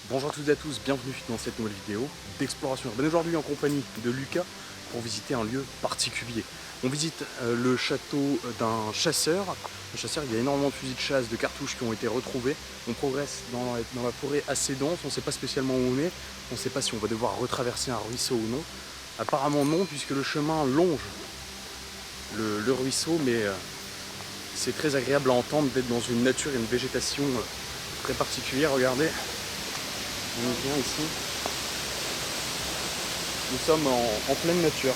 Bonjour à toutes et à tous, bienvenue dans cette nouvelle vidéo d'exploration urbaine. Aujourd'hui en compagnie de Lucas pour visiter un lieu particulier. On visite le château d'un chasseur. Le chasseur, il y a énormément de fusils de chasse, de cartouches qui ont été retrouvés. On progresse dans la forêt assez dense, on ne sait pas spécialement où on est. On ne sait pas si on va devoir retraverser un ruisseau ou non. Apparemment non, puisque le chemin longe le ruisseau, mais c'est très agréable à entendre d'être dans une nature et une végétation très particulière. Regardez. On est bien ici. Nous sommes en pleine nature.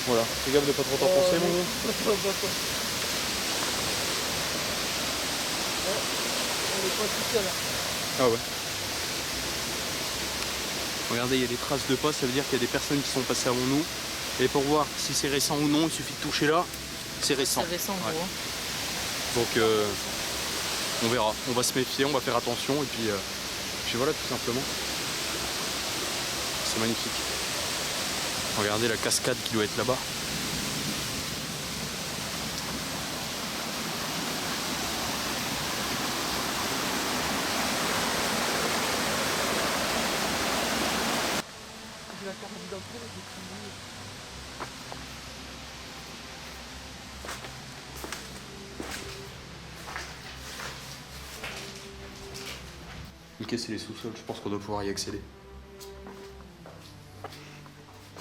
Voilà. Fais gaffe de pas trop t'en penser, mon gars. On est pas tout seul. Ah ouais. Regardez, il y a des traces de pas, ça veut dire qu'il y a des personnes qui sont passées avant nous. Et pour voir si c'est récent ou non, il suffit de toucher là. C'est récent. C'est récent, ouais. Gros. Donc on verra. On va se méfier, on va faire attention et puis voilà, tout simplement. C'est magnifique. Regardez la cascade qui doit être là-bas. Ok, c'est les sous-sols, je pense qu'on doit pouvoir y accéder.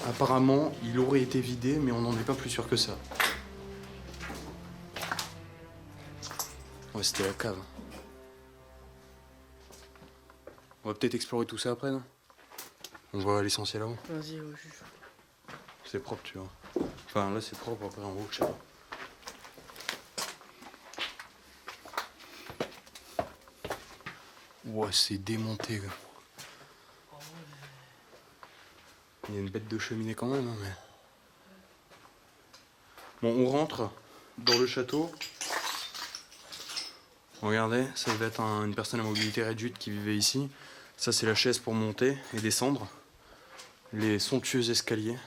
Apparemment, il aurait été vidé, mais on n'en est pas plus sûr que ça. Ouais, c'était la cave. On va peut-être explorer tout ça après, non? On voit l'essentiel là-haut. Vas-y, ouais, je suis chaud. C'est propre, tu vois. Enfin, là, c'est propre, après, en haut, je sais pas. Ouais, c'est démonté, gars. Il y a une bête de cheminée quand même, hein, mais... Bon, on rentre dans le château. Regardez, ça devait être une personne à mobilité réduite qui vivait ici. Ça, c'est la chaise pour monter et descendre. Les somptueux escaliers.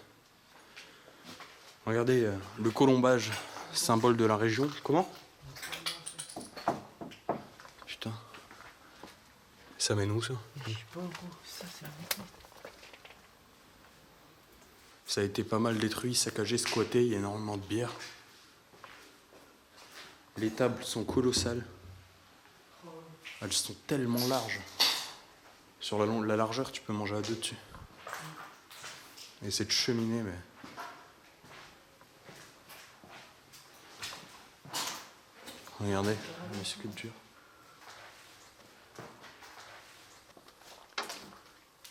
Regardez, le colombage, symbole de la région. Comment? Putain. Ça mène où, ça? Je sais pas, gros. Ça, c'est un... Ça a été pas mal détruit, saccagé, squatté, il y a énormément de bière. Les tables sont colossales. Elles sont tellement larges. Sur la largeur, tu peux manger à deux dessus. Et cette cheminée, mais... Regardez, les sculptures.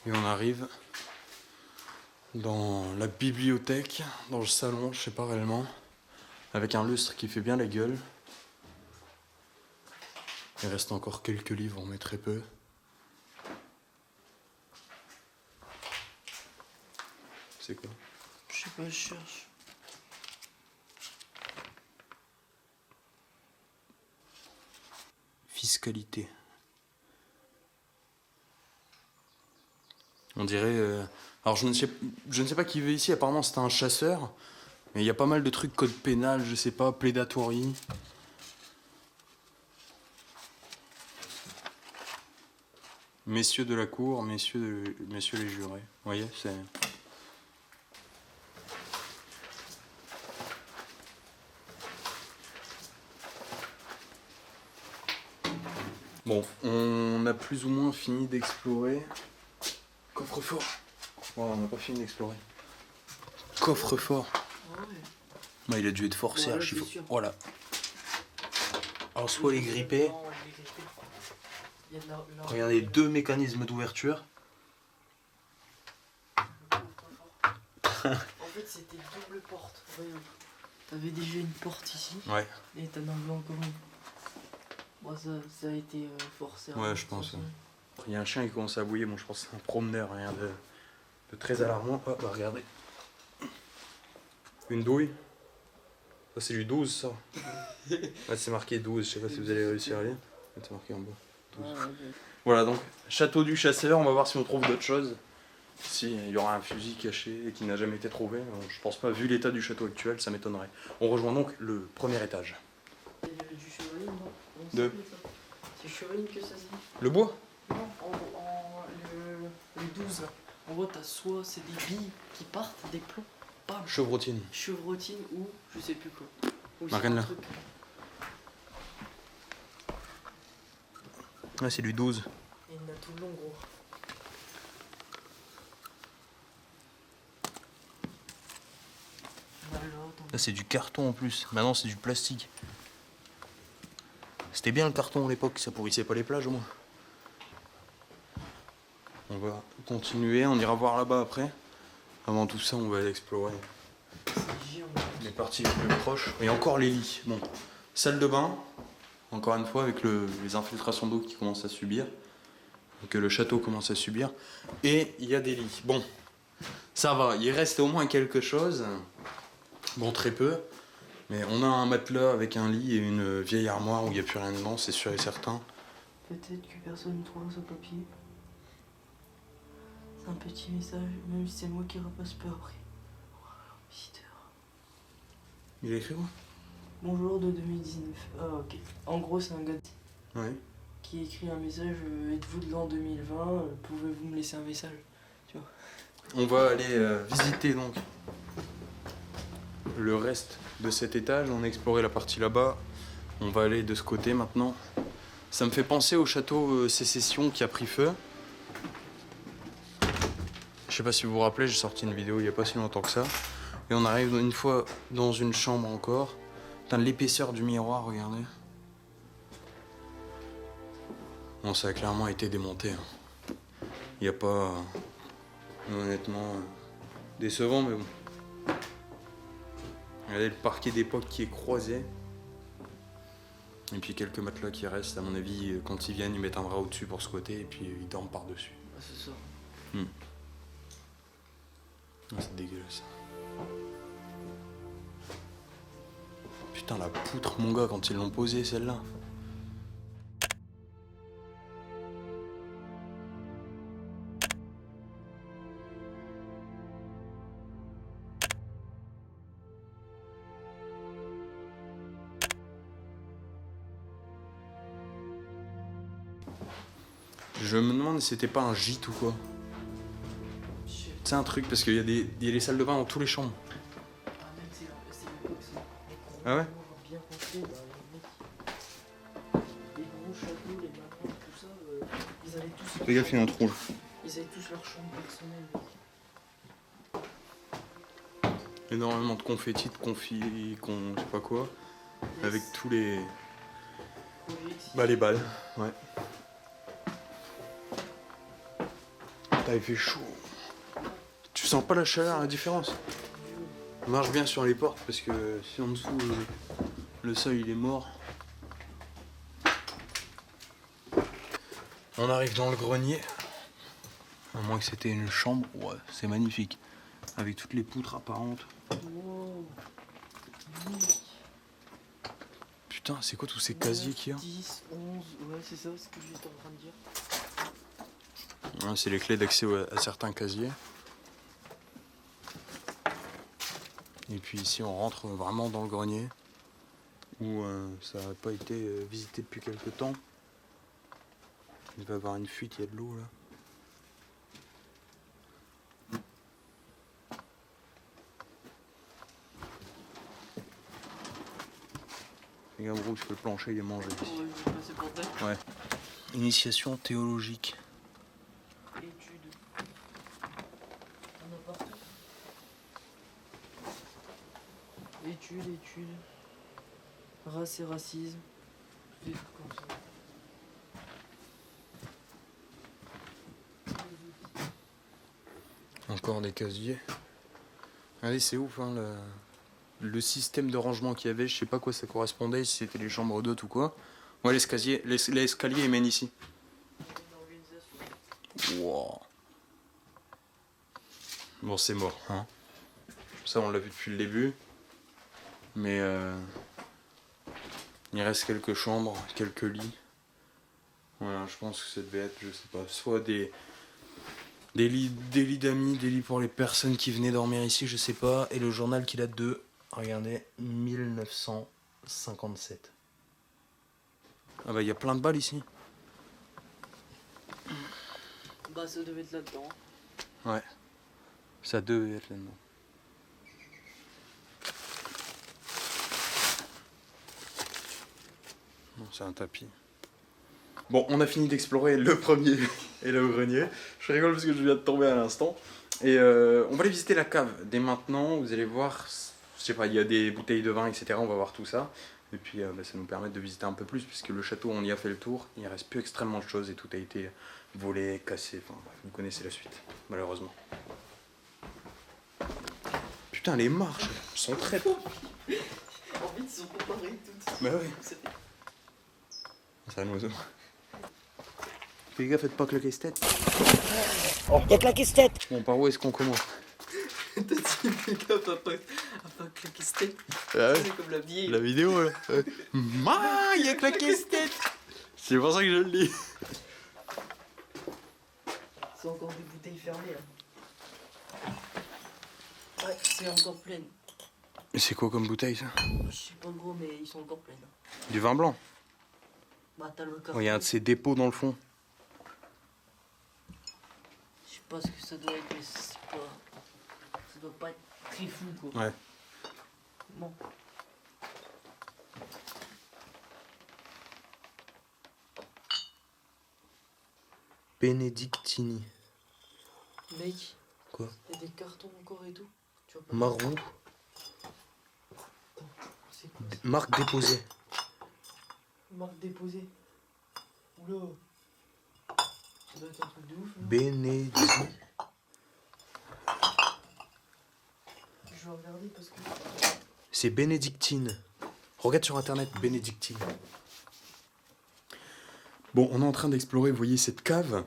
Et on arrive dans la bibliothèque, dans le salon, je sais pas réellement, avec un lustre qui fait bien la gueule. Il reste encore quelques livres, mais très peu. C'est quoi? Je sais pas, je cherche. Fiscalité. On dirait... Alors je ne sais pas qui vit ici, apparemment c'était un chasseur. Mais il y a pas mal de trucs, code pénal, je sais pas, prédatory. Messieurs de la cour, messieurs les jurés. Vous voyez, c'est... Bon, on a plus ou moins fini d'explorer. Coffre-fort. Ouais, on n'a pas fini d'explorer. Coffre-fort. Ah ouais. Bah, il a dû être forcé Ouais, à là, chiffre. c'est sûr. Voilà. Alors soit les gripper. Non, il est grippé. Il y a de la... Regardez, 2 mécanismes d'ouverture. En fait, c'était double porte. Regarde. T'avais déjà une porte ici. Ouais. Et t'en avais encore une. Bon, ça a été forcé. Ouais, je pense. Il y a un chien qui commence à aboyer, bon je pense que c'est un promeneur, rien de très alarmant. Oh, bah regardez. Une douille. Ça c'est du 12 ça. Ouais, c'est marqué 12, je sais pas si vous allez réussir à lire. C'est marqué en bas. 12. Ah, ouais. Voilà donc, château du chasseur, on va voir si on trouve d'autres choses. Si il y aura un fusil caché et qui n'a jamais été trouvé, je pense pas, vu l'état du château actuel, ça m'étonnerait. On rejoint donc le premier étage. Il y avait du chevaline, non? De... C'est chevaline que ça se dit? Le bois? Non, en 12 là. En gros, t'as soit c'est des billes qui partent, des plombs, bam, Chevrotine. chevrotine ou je sais plus quoi. Ou Bah, c'est rien un là. truc. Là, c'est du 12. Et il y en a tout le long, gros. Voilà, attends. Là, c'est du carton en plus. Maintenant, c'est du plastique. C'était bien le carton à l'époque, ça pourrissait pas les plages au moins. On va continuer, on ira voir là-bas après. Avant tout ça, on va aller explorer C'est géant. les parties les plus proches. Et encore les lits. Bon, salle de bain, encore une fois, avec les infiltrations d'eau qui commencent à subir. Que le château commence à subir. Et il y a des lits. Bon, ça va, il reste au moins quelque chose. Bon, très peu. Mais on a un matelas avec un lit et une vieille armoire où il n'y a plus rien dedans, c'est sûr et certain. Peut-être que personne ne trouvera ce papier. C'est un petit message, même si c'est moi qui repasse peu après. Visiteur. Il a écrit quoi? Bonjour de 2019. Ah ok. En gros c'est un gars Ouais. qui écrit un message, êtes-vous de l'an 2020, pouvez-vous me laisser un message? Tu vois. On va aller visiter donc le reste de cet étage. On a exploré la partie là-bas. On va aller de ce côté maintenant. Ça me fait penser au château Sécession qui a pris feu. Je sais pas si vous vous rappelez, j'ai sorti une vidéo il y a pas si longtemps que ça. Et on arrive une fois dans une chambre encore. Putain, l'épaisseur du miroir, regardez. Bon, ça a clairement été démonté. Il n'y a pas... honnêtement... décevant, mais bon. Regardez le parquet d'époque qui est croisé. Et puis quelques matelas qui restent. À mon avis, quand ils viennent, ils mettent un drap au-dessus pour squatter et puis ils dorment par-dessus. Ah, c'est ça. Ah, c'est dégueulasse. Putain, la poutre, mon gars, quand ils l'ont posée, celle-là. Je me demande si c'était pas un gîte ou quoi. C'est un truc, parce qu'il y a les salles de bain dans tous les chambres. Ah même c'est l'époque ça. Ah ouais? Bien pensé, bah, les mecs, les gros châteaux, les manoirs, tout ça, ils avaient tous leur Fais gaffe, il y a un chambre. trou là. Ils avaient tous leur chambre personnelle. Énormément de confettis, de confit, je sais pas quoi. Avec tous les... bah les balles, ouais. Putain, il fait chaud. Tu sens pas la chaleur, la différence? On marche bien sur les portes parce que si en dessous le seuil il est mort. On arrive dans le grenier. À moins que c'était une chambre. Ouais, c'est magnifique. Avec toutes les poutres apparentes. Wow. Putain, c'est quoi tous ces casiers qu'il y a? 10, 11, ouais c'est ça ce que j'étais en train de dire. Ouais, c'est les clés d'accès à certains casiers. Et puis ici on rentre vraiment dans le grenier. Où ça n'a pas été visité depuis quelques temps. Il va y avoir une fuite, il y a de l'eau là. Les gars, gros, parce que le plancher il est mangé ici. Ouais, je vais passer pour tête. Ouais. Initiation théologique. Études. On a partout. Études. Race et racisme. Des trucs comme ça. Encore des casiers. Allez, c'est ouf, hein, le système de rangement qu'il y avait, je sais pas à quoi ça correspondait, si c'était les chambres d'hôtes ou quoi. Ouais, l'escalier il mène ici. Wow. Bon, c'est mort, hein. Ça, on l'a vu depuis le début. Mais il reste quelques chambres, quelques lits. Voilà, je pense que ça devait être, je sais pas, soit des lits d'amis, des lits pour les personnes qui venaient dormir ici, je sais pas. Et le journal qui date de, regardez, 1957. Ah bah il y a plein de balles ici. Bah ça devait être là-dedans. Ouais. Ça devait être là-dedans. Non, c'est un tapis. Bon, on a fini d'explorer le premier et le grenier. Je rigole parce que je viens de tomber à l'instant. Et on va aller visiter la cave. Dès maintenant, vous allez voir, je sais pas, il y a des bouteilles de vin, etc. On va voir tout ça. Et puis ça nous permet de visiter un peu plus, puisque le château, on y a fait le tour. Il ne reste plus extrêmement de choses et tout a été volé, cassé. Enfin bref, vous connaissez la suite, malheureusement. Putain, les marches sont très... En fait, ils sont comparés toutes. Bah ouais. C'est un oiseau. Les gars, faites pas claquer cette tête. Y'a claqué cette tête. Bon, par où est-ce qu'on commence? T'as dit, les gars, pas claquer cette tête. Ah ouais. C'est comme la vieille. La vidéo là. Il a claqué cette tête. C'est pour ça que je le dis. C'est encore des bouteilles fermées là. Ouais, c'est encore plein. Mais c'est quoi comme bouteille ça? Je sais pas gros, mais ils sont encore pleins. Du vin blanc. Bah t'as le café. Oh, il y a un de ces dépôts dans le fond. Je sais pas ce que ça doit être, mais c'est pas... Ça doit pas être très fou quoi. Ouais. Bon. Benedictini. Mec. Quoi? Y'a des cartons encore et tout. Tu vois pas. Marroux. Attends, c'est quoi ça? Marque déposée. Marque déposée. Oula. Ça doit être un truc de ouf. Non Benedictini. Je vais regarder parce que... C'est bénédictine. Regarde sur internet, bénédictine. Bon, on est en train d'explorer, vous voyez, cette cave.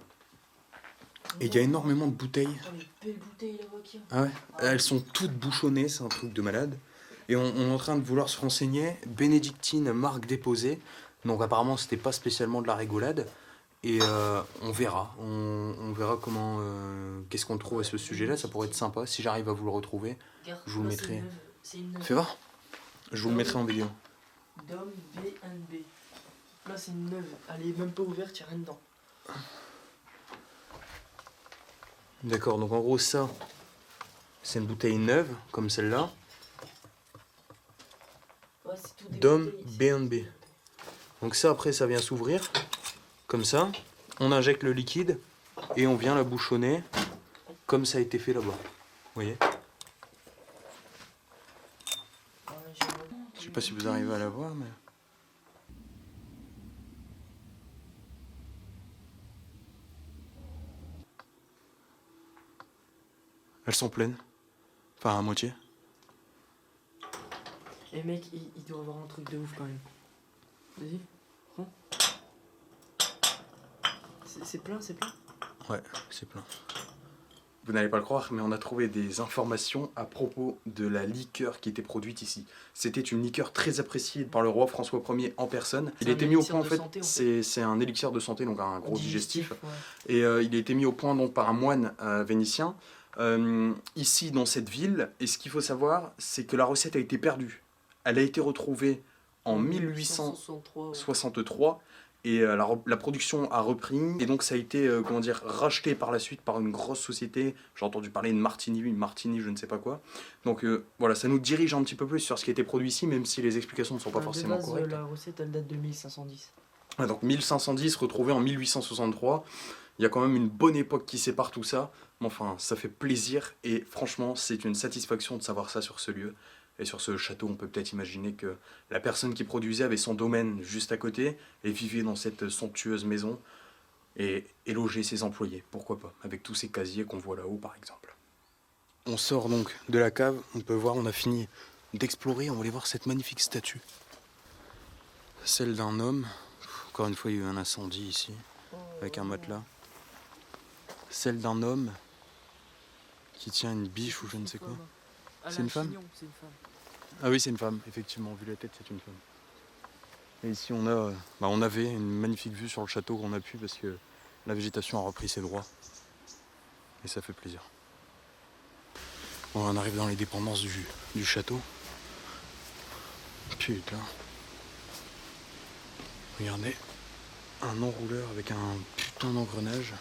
Et il y a énormément de bouteilles. Oh, les belles bouteilles là-bas qu'il y a. Ah ouais? Elles sont toutes bouchonnées, c'est un truc de malade. Et on est en train de vouloir se renseigner. Bénédictine, marque déposée. Donc apparemment, c'était pas spécialement de la rigolade. Et on verra. On verra comment... qu'est-ce qu'on trouve à ce sujet-là. Ça pourrait être sympa. Si j'arrive à vous le retrouver, Regarde, je vous le là, mettrai. C'est une neuve. Fais voir. Je vous le mettrai en vidéo. Dom B&B. Là c'est une neuve. Elle est même pas ouverte, y'a rien dedans. D'accord, donc en gros ça, c'est une bouteille neuve, comme celle-là. Ouais, c'est tout des Dom bouteilles ici. B&B. Donc ça, après, ça vient s'ouvrir, comme ça. On injecte le liquide et on vient la bouchonner, comme ça a été fait là-bas. Vous voyez? Ouais, Je sais pas si vous arrivez à la voir, mais... Elles sont pleines. Enfin, à moitié. Et mec, il doit avoir un truc de ouf quand même. Vas-y, prends. C'est plein, c'est plein. Ouais, c'est plein. Vous n'allez pas le croire, mais on a trouvé des informations à propos de la liqueur qui était produite ici. C'était une liqueur très appréciée par le roi François Ier en personne. Il a été mis au point, en fait, c'est un élixir de santé, donc un gros digestif. Ouais. Et il a été mis au point donc, par un moine vénitien, ici dans cette ville. Et ce qu'il faut savoir, c'est que la recette a été perdue. Elle a été retrouvée en 1863. Et la production a repris, et donc ça a été comment dire, racheté par la suite par une grosse société. J'ai entendu parler de Martini, je ne sais pas quoi. Donc voilà, ça nous dirige un petit peu plus sur ce qui a été produit ici, même si les explications ne sont pas forcément de base, correctes. La recette, elle date de 1510. Ouais, donc 1510, retrouvé en 1863. Il y a quand même une bonne époque qui sépare tout ça. Mais enfin, ça fait plaisir, et franchement, c'est une satisfaction de savoir ça sur ce lieu. Et sur ce château, on peut peut-être imaginer que la personne qui produisait avait son domaine juste à côté et vivait dans cette somptueuse maison et logeait ses employés, pourquoi pas, avec tous ces casiers qu'on voit là-haut par exemple. On sort donc de la cave, on peut voir, on a fini d'explorer, on va aller voir cette magnifique statue. Celle d'un homme, encore une fois il y a eu un incendie ici, avec un matelas. Celle d'un homme qui tient une biche ou je ne sais quoi. C'est une femme ? C'est une femme. Ah oui, c'est une femme, effectivement, vu la tête, c'est une femme. Et ici, on avait une magnifique vue sur le château qu'on a pu parce que la végétation a repris ses droits. Et ça fait plaisir. Bon, on arrive dans les dépendances du château. Putain. Regardez, un enrouleur avec un putain d'engrenage.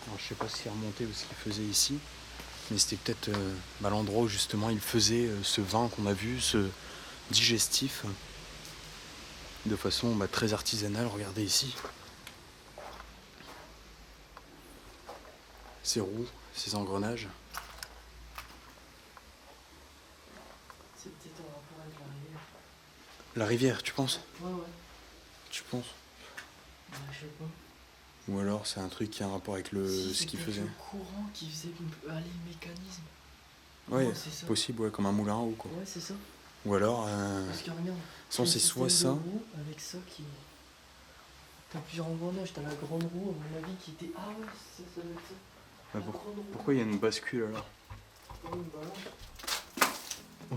Alors, je sais pas s'il remontait ou ce qu'il faisait ici, mais c'était peut-être l'endroit où justement il faisait ce vin qu'on a vu, ce digestif, de façon très artisanale. Regardez ici. Ces roues, ces engrenages. C'est peut-être en rapport avec la rivière. La rivière, tu penses? Ouais. Tu penses? Bah, je sais pas. Ou alors c'est un truc qui a un rapport avec ce qu'il faisait. Le courant qui faisait aller le mécanisme. Ouais, c'est ça. possible, ouais, comme un moulin à eau, quoi. Ouais, c'est ça. Ou alors, Parce que regarde, sinon c'est soit ça. Avec ça qui. T'as plusieurs engrenages, t'as la grande roue, à mon avis, qui était. Ah ouais, ça doit être ça. Bah, La grande roue. pourquoi il y a une bascule alors? Ouais, bah là.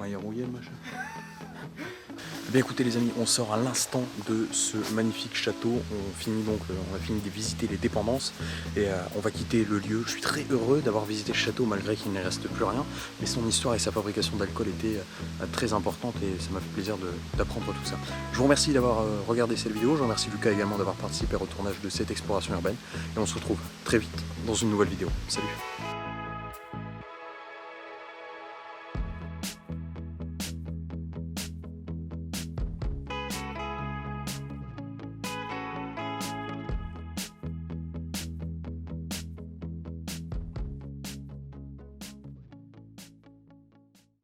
Il est rouillé le machin. Bien écoutez les amis, on sort à l'instant de ce magnifique château. On a fini de visiter les dépendances et on va quitter le lieu. Je suis très heureux d'avoir visité le château malgré qu'il ne reste plus rien. Mais son histoire et sa fabrication d'alcool étaient très importantes et ça m'a fait plaisir d'apprendre tout ça. Je vous remercie d'avoir regardé cette vidéo. Je remercie Lucas également d'avoir participé au tournage de cette exploration urbaine. Et on se retrouve très vite dans une nouvelle vidéo. Salut!